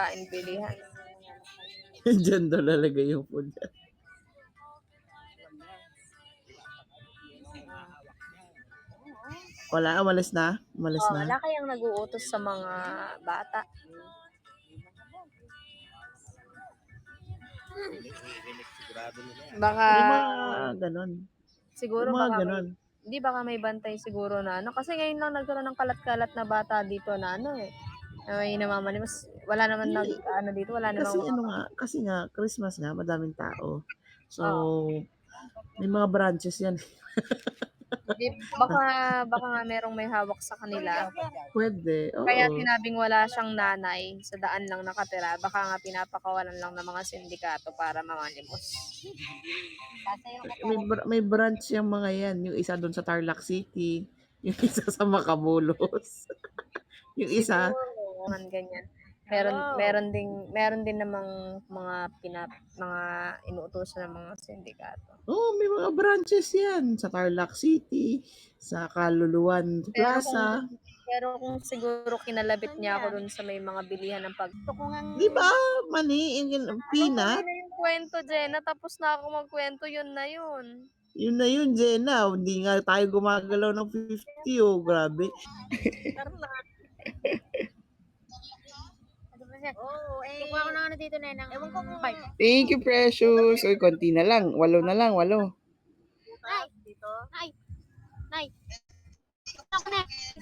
kain bilihan. Diyan daw lalagay yung food. Wala, umalis na? Umalis Oh, na? wala kayang nag-uutos sa mga bata. Baka Yung mga ganon. siguro Yung mga baka ganon. hindi baka may bantay siguro na ano kasi ngayon lang nagkaroon ng kalat-kalat na bata dito na ano na may namamalimos. Wala naman dito, wala namang Kasi nga, Christmas nga, madaming tao. So, Oo. may mga branches yan. Baka nga merong may hawak sa kanila. Pwede, Kaya oo. sinabing wala siyang nanay, sa daan lang nakatira. Baka nga pinapakawalan lang ng mga sindikato para mamalimos. May branch yung mga yan. Yung isa doon sa Tarlac City, yung isa sa Macabulos. Yung isa, Siguro, ganyan. Meron din namang mga inuutosan ng mga sindikato. may mga branches yan sa Tarlac City, sa Kaluluwan Plaza. Pero kung siguro kinalabit niya ako dun sa may mga bilihan ng Di ba, mani, yung peanut? na yung kwento, Jenna. Tapos na ako magkwento, yun na yun. Yun na yun, Jenna. Hindi nga tayo gumagalaw ng 50, oh. Grabe. Kukuha ko na dito na ng ewan ko kung 5. Thank you, Precious. Uy, konti na lang. 8 na lang, 8. Nay! Dito? Nay! Nay! Ako na!